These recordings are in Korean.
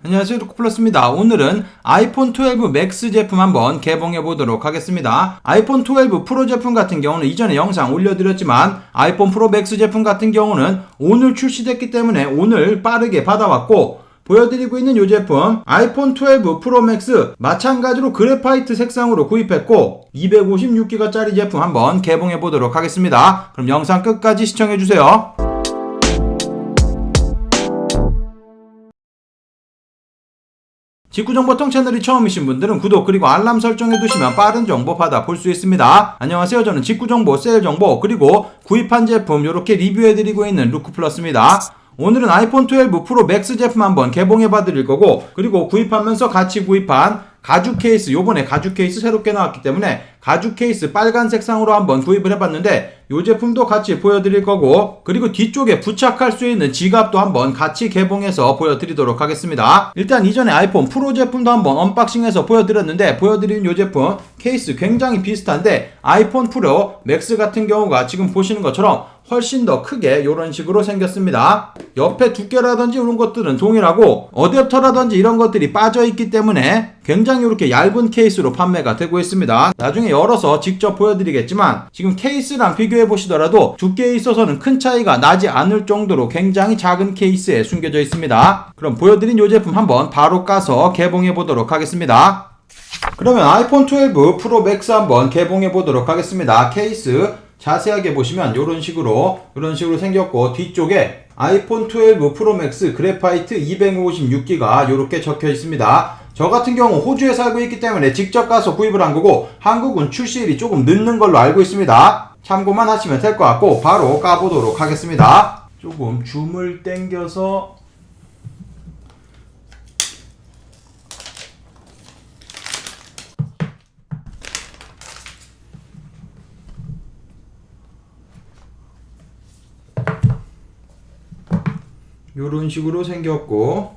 안녕하세요, 루크플러스입니다. 오늘은 아이폰 12 맥스 제품 한번 개봉해 보도록 하겠습니다. 아이폰 12 프로 제품 같은 경우는 이전에 영상 올려드렸지만 아이폰 프로 맥스 제품 같은 경우는 오늘 출시됐기 때문에 오늘 빠르게 받아왔고, 보여드리고 있는 이 제품 아이폰 12 프로 맥스 마찬가지로 그래파이트 색상으로 구입했고 256기가짜리 제품 한번 개봉해 보도록 하겠습니다. 그럼 영상 끝까지 시청해 주세요. 직구정보통 채널이 처음이신 분들은 구독 그리고 알람 설정해 두시면 빠른 정보 받아볼 수 있습니다. 안녕하세요, 저는 직구정보, 세일정보 그리고 구입한 제품 이렇게 리뷰해드리고 있는 루크플러스입니다. 오늘은 아이폰 12 프로 맥스 제품 한번 개봉해 봐드릴 거고, 그리고 구입하면서 같이 구입한 가죽 케이스, 요번에 가죽 케이스 새롭게 나왔기 때문에 가죽 케이스 빨간 색상으로 한번 구입을 해봤는데 요 제품도 같이 보여드릴 거고, 그리고 뒤쪽에 부착할 수 있는 지갑도 한번 같이 개봉해서 보여드리도록 하겠습니다. 일단 이전에 아이폰 프로 제품도 한번 언박싱해서 보여드렸는데, 보여드린 요 제품 케이스 굉장히 비슷한데 아이폰 프로 맥스 같은 경우가 지금 보시는 것처럼 훨씬 더 크게 이런 식으로 생겼습니다. 옆에 두께라든지 이런 것들은 동일하고 어댑터라든지 이런 것들이 빠져있기 때문에 굉장히 이렇게 얇은 케이스로 판매가 되고 있습니다. 나중에 열어서 직접 보여드리겠지만 지금 케이스랑 비교해 보시더라도 두께에 있어서는 큰 차이가 나지 않을 정도로 굉장히 작은 케이스에 숨겨져 있습니다. 그럼 보여드린 이 제품 한번 바로 까서 개봉해 보도록 하겠습니다. 그러면 아이폰 12 프로 맥스 한번 개봉해 보도록 하겠습니다. 케이스 자세하게 보시면 이런 식으로 생겼고, 뒤쪽에 아이폰 12 프로 맥스 그래파이트 256기가 이렇게 적혀 있습니다. 저 같은 경우 호주에 살고 있기 때문에 직접 가서 구입을 한 거고, 한국은 출시일이 조금 늦는 걸로 알고 있습니다. 참고만 하시면 될 것 같고 바로 까보도록 하겠습니다. 조금 줌을 당겨서 요런 식으로 생겼고,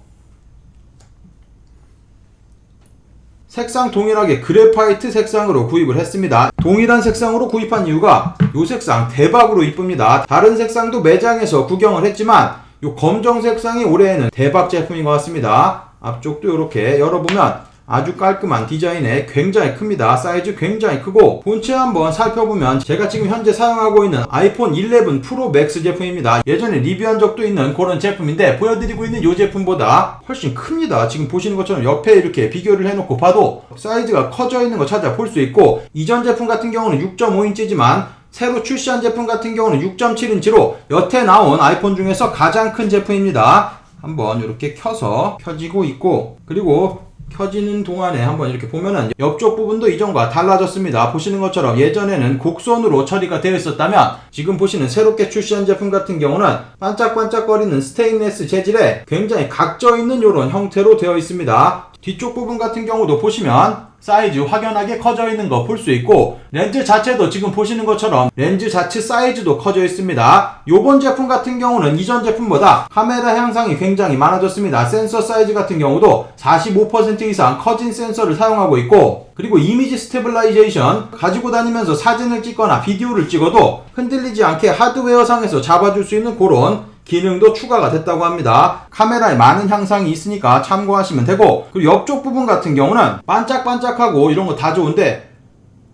색상 동일하게 그래파이트 색상으로 구입을 했습니다. 동일한 색상으로 구입한 이유가 요 색상 대박으로 이쁩니다. 다른 색상도 매장에서 구경을 했지만 요 검정 색상이 올해에는 대박 제품인 것 같습니다. 앞쪽도 이렇게 열어보면 아주 깔끔한 디자인에 굉장히 큽니다. 사이즈 굉장히 크고, 본체 한번 살펴보면 제가 지금 현재 사용하고 있는 아이폰 11 프로 맥스 제품입니다. 예전에 리뷰한 적도 있는 그런 제품인데 보여드리고 있는 이 제품보다 훨씬 큽니다. 지금 보시는 것처럼 옆에 이렇게 비교를 해놓고 봐도 사이즈가 커져 있는 거 찾아볼 수 있고, 이전 제품 같은 경우는 6.5인치지만 새로 출시한 제품 같은 경우는 6.7인치로 여태 나온 아이폰 중에서 가장 큰 제품입니다. 한번 이렇게 켜서 켜지고 있고, 그리고 켜지는 동안에 한번 이렇게 보면은 옆쪽 부분도 이전과 달라졌습니다. 보시는 것처럼 예전에는 곡선으로 처리가 되어 있었다면 지금 보시는 새롭게 출시한 제품 같은 경우는 반짝반짝거리는 스테인리스 재질에 굉장히 각져 있는 이런 형태로 되어 있습니다. 뒤쪽 부분 같은 경우도 보시면 사이즈 확연하게 커져 있는 거 볼 수 있고, 렌즈 자체도 지금 보시는 것처럼 렌즈 자체 사이즈도 커져 있습니다. 요번 제품 같은 경우는 이전 제품보다 카메라 향상이 굉장히 많아졌습니다. 센서 사이즈 같은 경우도 45% 이상 커진 센서를 사용하고 있고, 그리고 이미지 스테빌라이제이션, 가지고 다니면서 사진을 찍거나 비디오를 찍어도 흔들리지 않게 하드웨어상에서 잡아줄 수 있는 그런 기능도 추가가 됐다고 합니다. 카메라에 많은 향상이 있으니까 참고하시면 되고, 그리고 옆쪽 부분 같은 경우는 반짝반짝하고 이런 거 다 좋은데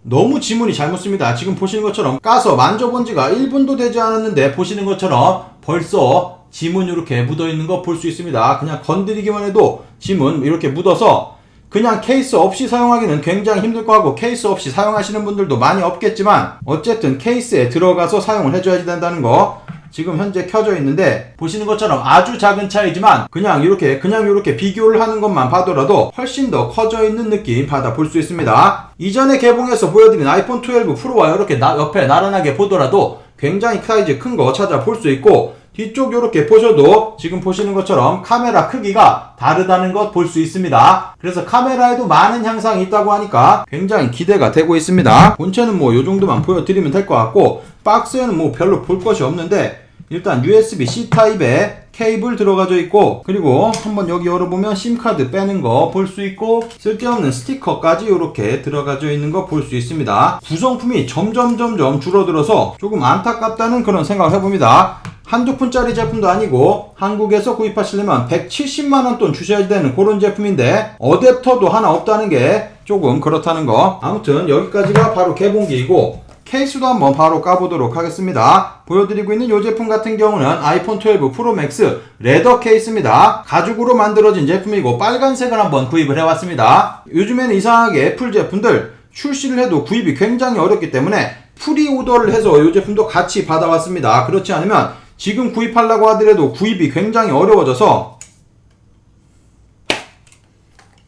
너무 지문이 잘 묻습니다. 지금 보시는 것처럼 까서 만져본 지가 1분도 되지 않았는데 보시는 것처럼 벌써 지문 이렇게 묻어 있는 거 볼 수 있습니다. 그냥 건드리기만 해도 지문 이렇게 묻어서 그냥 케이스 없이 사용하기는 굉장히 힘들 거 같고, 케이스 없이 사용하시는 분들도 많이 없겠지만 어쨌든 케이스에 들어가서 사용을 해줘야 된다는 거 지금 현재 켜져 있는데, 보시는 것처럼 아주 작은 차이지만 그냥 이렇게 비교를 하는 것만 봐더라도 훨씬 더 커져 있는 느낌 받아볼 수 있습니다. 이전에 개봉해서 보여드린 아이폰 12 프로와 이렇게 옆에 나란하게 보더라도 굉장히 사이즈 큰 거 찾아볼 수 있고, 뒤쪽 이렇게 보셔도 지금 보시는 것처럼 카메라 크기가 다르다는 것 볼 수 있습니다. 그래서 카메라에도 많은 향상이 있다고 하니까 굉장히 기대가 되고 있습니다. 본체는 뭐 요 정도만 보여드리면 될 것 같고, 박스에는 뭐 별로 볼 것이 없는데 일단 USB-C 타입에 케이블 들어가져 있고, 그리고 한번 여기 열어보면 심카드 빼는 거 볼 수 있고, 쓸데없는 스티커까지 이렇게 들어가져 있는 거 볼 수 있습니다. 구성품이 점점 줄어들어서 조금 안타깝다는 그런 생각을 해봅니다. 한두 푼짜리 제품도 아니고 한국에서 구입하시려면 170만원 돈 주셔야 되는 그런 제품인데 어댑터도 하나 없다는 게 조금 그렇다는 거. 아무튼 여기까지가 바로 개봉기이고 케이스도 한번 바로 까보도록 하겠습니다. 보여드리고 있는 이 제품 같은 경우는 아이폰 12 프로 맥스 레더 케이스입니다. 가죽으로 만들어진 제품이고 빨간색을 한번 구입을 해왔습니다. 요즘에는 이상하게 애플 제품들 출시를 해도 구입이 굉장히 어렵기 때문에 프리오더를 해서 이 제품도 같이 받아왔습니다. 그렇지 않으면 지금 구입하려고 하더라도 구입이 굉장히 어려워져서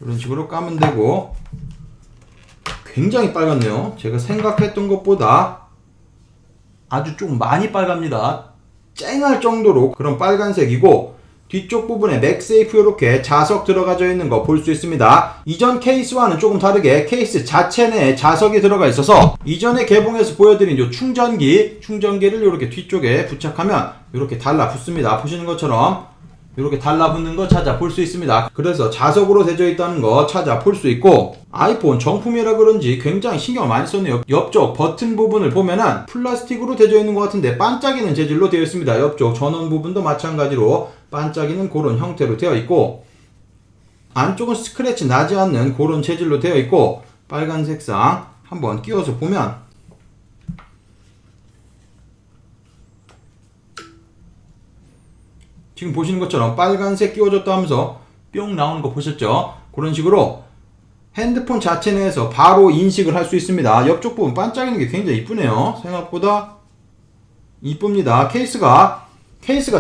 이런 식으로 까면 되고, 굉장히 빨갛네요. 제가 생각했던 것보다 아주 좀 많이 빨갑니다. 쨍할 정도로 그런 빨간색이고, 뒤쪽 부분에 맥세이프 이렇게 자석 들어가져 있는 거 볼 수 있습니다. 이전 케이스와는 조금 다르게 케이스 자체 내에 자석이 들어가 있어서 이전에 개봉해서 보여드린 요 충전기를 이렇게 뒤쪽에 부착하면 이렇게 달라붙습니다. 보시는 것처럼 이렇게 달라붙는 거 찾아볼 수 있습니다. 그래서 자석으로 되어 있다는 거 찾아볼 수 있고, 아이폰 정품이라 그런지 굉장히 신경을 많이 썼네요. 옆쪽 버튼 부분을 보면은 플라스틱으로 되어 있는 것 같은데 반짝이는 재질로 되어 있습니다. 옆쪽 전원 부분도 마찬가지로 반짝이는 그런 형태로 되어 있고, 안쪽은 스크래치 나지 않는 그런 재질로 되어 있고, 빨간 색상 한번 끼워서 보면 지금 보시는 것처럼 빨간색 끼워졌다 하면서 뿅 나오는 거 보셨죠? 그런 식으로 핸드폰 자체 내에서 바로 인식을 할 수 있습니다. 옆쪽 부분 반짝이는 게 굉장히 이쁘네요. 생각보다 이쁩니다. 케이스가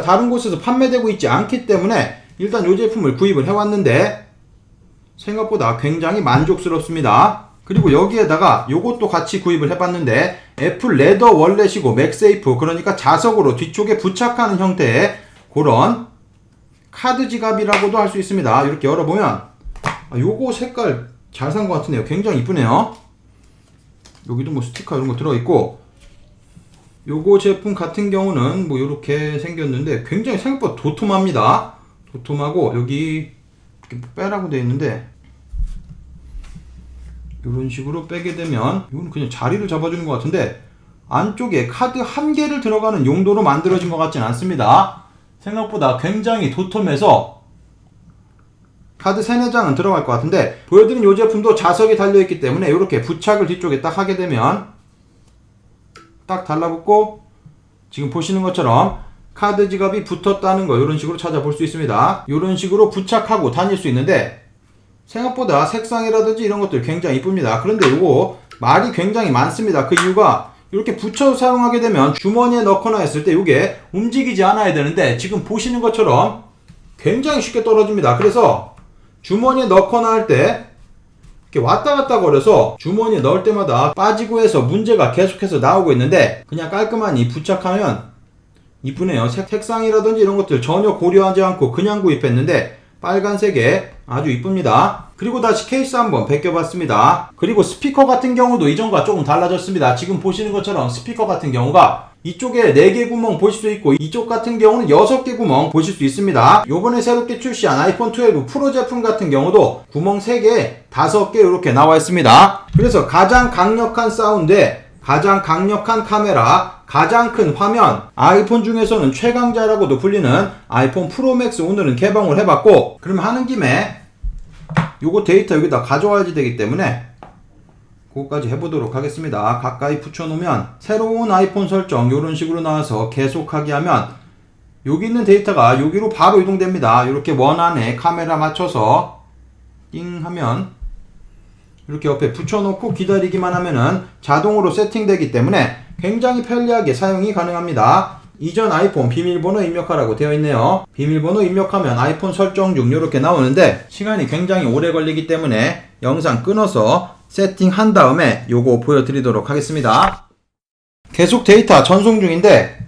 다른 곳에서 판매되고 있지 않기 때문에 일단 이 제품을 구입을 해왔는데 생각보다 굉장히 만족스럽습니다. 그리고 여기에다가 요것도 같이 구입을 해봤는데 애플 레더 월렛이고 맥세이프, 그러니까 자석으로 뒤쪽에 부착하는 형태의 그런 카드 지갑이라고도 할 수 있습니다. 이렇게 열어보면 요거 색깔 잘 산 것 같은데요. 굉장히 이쁘네요. 여기도 뭐 스티커 이런 거 들어있고, 요거 제품 같은 경우는 뭐 이렇게 생겼는데 굉장히 생각보다 도톰합니다. 도톰하고 여기 이렇게 빼라고 되어 있는데 이런 식으로 빼게 되면 이건 그냥 자리를 잡아주는 것 같은데 안쪽에 카드 한 개를 들어가는 용도로 만들어진 것 같지는 않습니다. 생각보다 굉장히 도톰해서 카드 3-4장은 들어갈 것 같은데, 보여드린 이 제품도 자석이 달려있기 때문에 이렇게 부착을 뒤쪽에 딱 하게 되면 딱 달라붙고, 지금 보시는 것처럼 카드 지갑이 붙었다는 거 이런 식으로 찾아볼 수 있습니다. 이런 식으로 부착하고 다닐 수 있는데 생각보다 색상이라든지 이런 것들 굉장히 이쁩니다. 그런데 이거 말이 굉장히 많습니다. 그 이유가 이렇게 붙여서 사용하게 되면 주머니에 넣거나 했을 때 이게 움직이지 않아야 되는데 지금 보시는 것처럼 굉장히 쉽게 떨어집니다. 그래서 주머니에 넣거나 할 때 이렇게 왔다 갔다 거려서 주머니에 넣을 때마다 빠지고 해서 문제가 계속해서 나오고 있는데 그냥 깔끔하니 부착하면 이쁘네요. 색상이라든지 이런 것들 전혀 고려하지 않고 그냥 구입했는데 빨간색에 아주 이쁩니다. 그리고 다시 케이스 한번 벗겨봤습니다. 그리고 스피커 같은 경우도 이전과 조금 달라졌습니다. 지금 보시는 것처럼 스피커 같은 경우가 이쪽에 4개 구멍 보실 수 있고 이쪽 같은 경우는 6개 구멍 보실 수 있습니다. 요번에 새롭게 출시한 아이폰 12 프로 제품 같은 경우도 구멍 3개, 5개 이렇게 나와 있습니다. 그래서 가장 강력한 사운드에 가장 강력한 카메라, 가장 큰 화면, 아이폰 중에서는 최강자라고도 불리는 아이폰 프로 맥스 오늘은 개봉을 해봤고, 그럼 하는 김에 요거 데이터 여기다 가져와야지 되기 때문에 그거까지 해보도록 하겠습니다. 가까이 붙여놓으면 새로운 아이폰 설정 이런 식으로 나와서 계속하기 하면 여기 있는 데이터가 여기로 바로 이동됩니다. 이렇게 원안에 카메라 맞춰서 띵 하면 이렇게 옆에 붙여놓고 기다리기만 하면은 자동으로 세팅되기 때문에 굉장히 편리하게 사용이 가능합니다. 이전 아이폰 비밀번호 입력하라고 되어 있네요. 비밀번호 입력하면 아이폰 설정 중 이렇게 나오는데 시간이 굉장히 오래 걸리기 때문에 영상 끊어서 세팅한 다음에 요거 보여드리도록 하겠습니다. 계속 데이터 전송 중인데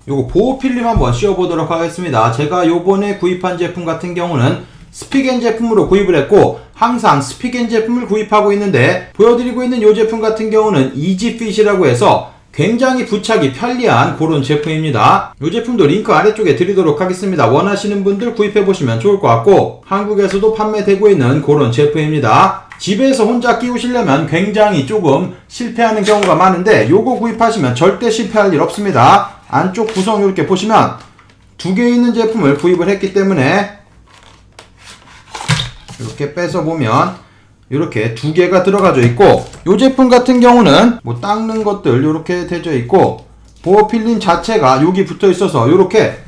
요거 보호 필름 한번 씌워보도록 하겠습니다. 제가 요번에 구입한 제품 같은 경우는 스피겐 제품으로 구입을 했고 항상 스피겐 제품을 구입하고 있는데 보여드리고 있는 이 제품 같은 경우는 이지핏이라고 해서 굉장히 부착이 편리한 그런 제품입니다. 이 제품도 링크 아래쪽에 드리도록 하겠습니다. 원하시는 분들 구입해보시면 좋을 것 같고 한국에서도 판매되고 있는 그런 제품입니다. 집에서 혼자 끼우시려면 굉장히 조금 실패하는 경우가 많은데 요거 구입하시면 절대 실패할 일 없습니다. 안쪽 구성 이렇게 보시면 두 개 있는 제품을 구입을 했기 때문에 이렇게 빼서 보면 이렇게 두 개가 들어가져 있고, 이 제품 같은 경우는 뭐 닦는 것들 이렇게 되어 있고, 보호 필름 자체가 여기 붙어 있어서 이렇게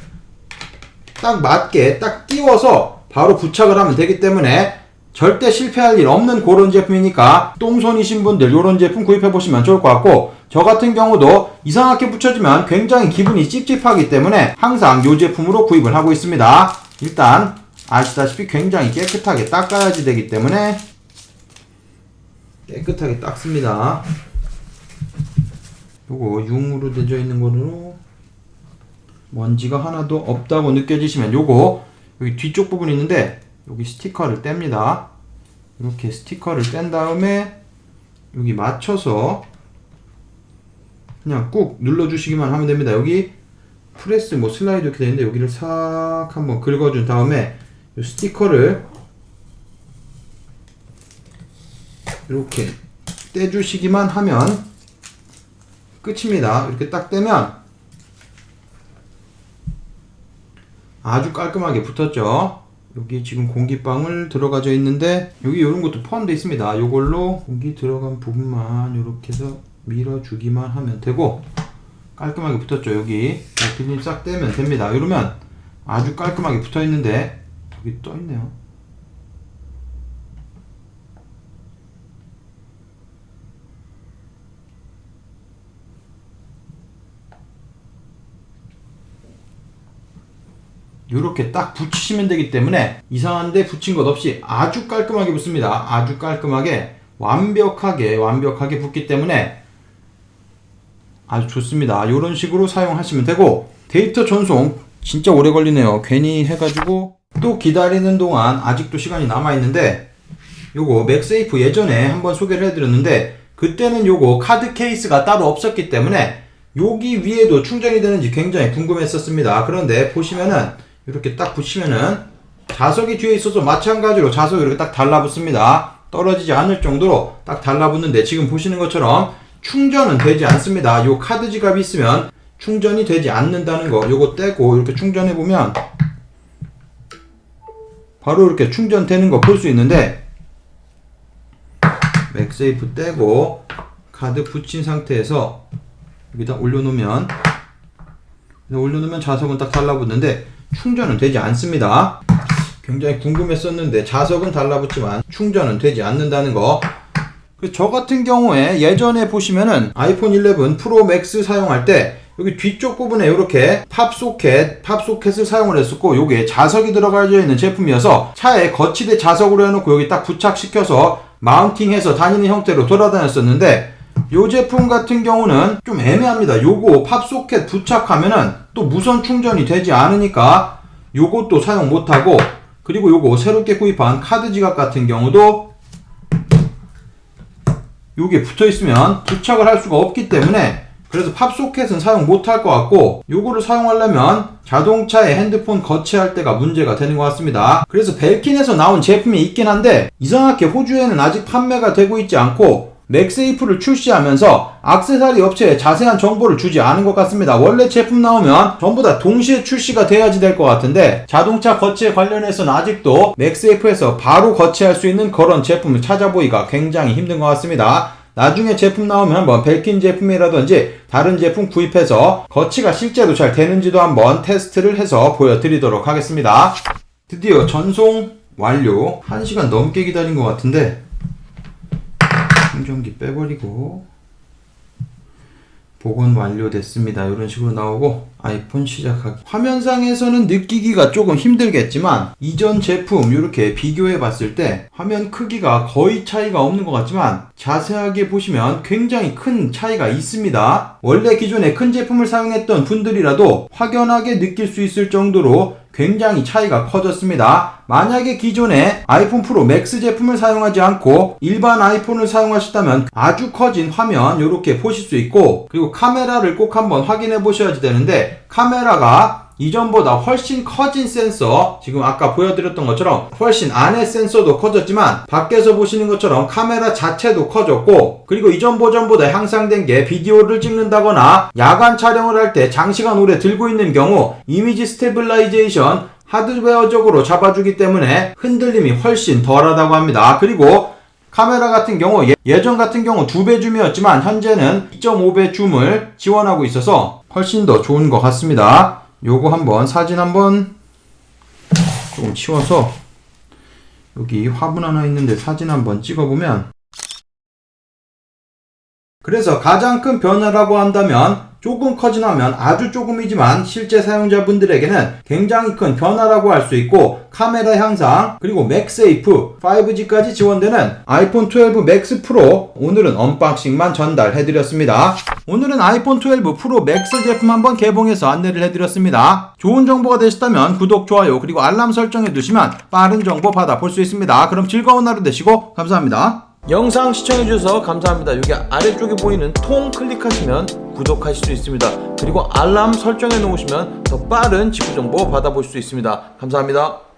딱 맞게 딱 끼워서 바로 부착을 하면 되기 때문에 절대 실패할 일 없는 그런 제품이니까 똥손이신 분들 이런 제품 구입해 보시면 좋을 것 같고, 저 같은 경우도 이상하게 붙여지면 굉장히 기분이 찝찝하기 때문에 항상 이 제품으로 구입을 하고 있습니다. 일단 아시다시피 굉장히 깨끗하게 닦아야지 되기 때문에 깨끗하게 닦습니다. 요거 융으로 되어 있는 거로 먼지가 하나도 없다고 느껴지시면 요거 여기 뒤쪽 부분이 있는데 여기 스티커를 뗍니다. 이렇게 스티커를 뗀 다음에 여기 맞춰서 그냥 꾹 눌러주시기만 하면 됩니다. 여기 프레스 뭐 슬라이드 이렇게 되는데 여기를 싹 한번 긁어준 다음에 이 스티커를 이렇게 떼주시기만 하면 끝입니다. 이렇게 딱 떼면 아주 깔끔하게 붙었죠. 여기 지금 공기방울 들어가져 있는데 여기 이런 것도 포함되어 있습니다. 이걸로 공기 들어간 부분만 이렇게 해서 밀어주기만 하면 되고 깔끔하게 붙었죠. 여기 필름 싹 떼면 됩니다. 이러면 아주 깔끔하게 붙어 있는데 여기 떠 있네요. 이렇게 딱 붙이시면 되기 때문에 이상한데 붙인 것 없이 아주 깔끔하게 붙습니다. 아주 깔끔하게 완벽하게 붙기 때문에 아주 좋습니다. 이런 식으로 사용하시면 되고, 데이터 전송 진짜 오래 걸리네요. 괜히 해가지고 또 기다리는 동안 아직도 시간이 남아있는데, 요거 맥세이프 예전에 한번 소개를 해드렸는데 그때는 요거 카드 케이스가 따로 없었기 때문에 여기 위에도 충전이 되는지 굉장히 궁금했었습니다. 그런데 보시면은 이렇게 딱 붙이면은 자석이 뒤에 있어서 마찬가지로 자석이 이렇게 딱 달라붙습니다. 떨어지지 않을 정도로 딱 달라붙는데 지금 보시는 것처럼 충전은 되지 않습니다. 요 카드 지갑이 있으면 충전이 되지 않는다는 거, 요거 떼고 이렇게 충전해 보면 바로 이렇게 충전되는 거 볼 수 있는데, 맥세이프 떼고 카드 붙인 상태에서 여기다 올려놓으면 자석은 딱 달라붙는데 충전은 되지 않습니다. 굉장히 궁금했었는데 자석은 달라붙지만 충전은 되지 않는다는 거. 저 같은 경우에 예전에 보시면은 아이폰 11 프로 맥스 사용할 때 여기 뒤쪽 부분에 이렇게 팝소켓을 사용을 했었고, 요게 자석이 들어가져 있는 제품이어서 차에 거치대 자석으로 해놓고 여기 딱 부착시켜서 마운팅해서 다니는 형태로 돌아다녔었는데, 요 제품 같은 경우는 좀 애매합니다. 요거 팝소켓 부착하면은 또 무선 충전이 되지 않으니까 요것도 사용 못하고, 그리고 요거 새롭게 구입한 카드 지갑 같은 경우도 요게 붙어있으면 부착을 할 수가 없기 때문에 그래서 팝소켓은 사용 못할 것 같고, 요거를 사용하려면 자동차에 핸드폰 거치할 때가 문제가 되는 것 같습니다. 그래서 벨킨에서 나온 제품이 있긴 한데 이상하게 호주에는 아직 판매가 되고 있지 않고 맥세이프를 출시하면서 액세서리 업체에 자세한 정보를 주지 않은 것 같습니다. 원래 제품 나오면 전부 다 동시에 출시가 돼야지 될 것 같은데 자동차 거치에 관련해서는 아직도 맥세이프에서 바로 거치할 수 있는 그런 제품을 찾아보기가 굉장히 힘든 것 같습니다. 나중에 제품 나오면 한번 벨킨 제품이라든지 다른 제품 구입해서 거치가 실제로 잘 되는지도 한번 테스트를 해서 보여드리도록 하겠습니다. 드디어 전송 완료. 1시간 넘게 기다린 것 같은데 충전기 빼버리고 복원 완료됐습니다. 이런 식으로 나오고 아이폰 시작하기. 화면상에서는 느끼기가 조금 힘들겠지만 이전 제품 이렇게 비교해 봤을 때 화면 크기가 거의 차이가 없는 것 같지만 자세하게 보시면 굉장히 큰 차이가 있습니다. 원래 기존에 큰 제품을 사용했던 분들이라도 확연하게 느낄 수 있을 정도로 굉장히 차이가 커졌습니다. 만약에 기존에 아이폰 프로 맥스 제품을 사용하지 않고 일반 아이폰을 사용하셨다면 아주 커진 화면 이렇게 보실 수 있고, 그리고 카메라를 꼭 한번 확인해 보셔야 되는데 카메라가 이전보다 훨씬 커진 센서, 지금 아까 보여드렸던 것처럼 훨씬 안에 센서도 커졌지만 밖에서 보시는 것처럼 카메라 자체도 커졌고, 그리고 이전 버전보다 향상된 게 비디오를 찍는다거나 야간 촬영을 할 때 장시간 오래 들고 있는 경우 이미지 스테빌라이제이션 하드웨어적으로 잡아주기 때문에 흔들림이 훨씬 덜하다고 합니다. 그리고 카메라 같은 경우 예전 같은 경우 2배 줌이었지만 현재는 2.5배 줌을 지원하고 있어서 훨씬 더 좋은 것 같습니다. 요거 한번 사진 한번 조금 치워서 여기 화분 하나 있는데 사진 한번 찍어보면, 그래서 가장 큰 변화라고 한다면 조금 커진 화면, 아주 조금이지만 실제 사용자분들에게는 굉장히 큰 변화라고 할 수 있고, 카메라 향상, 그리고 맥세이프, 5G까지 지원되는 아이폰 12 맥스 프로 오늘은 언박싱만 전달해드렸습니다. 오늘은 아이폰 12 프로 맥스 제품 한번 개봉해서 안내를 해드렸습니다. 좋은 정보가 되셨다면 구독, 좋아요, 그리고 알람 설정해두시면 빠른 정보 받아볼 수 있습니다. 그럼 즐거운 하루 되시고 감사합니다. 영상 시청해주셔서 감사합니다. 여기 아래쪽에 보이는 통 클릭하시면 구독하실 수 있습니다. 그리고 알람 설정해 놓으시면 더 빠른 직구 정보 받아볼 수 있습니다. 감사합니다.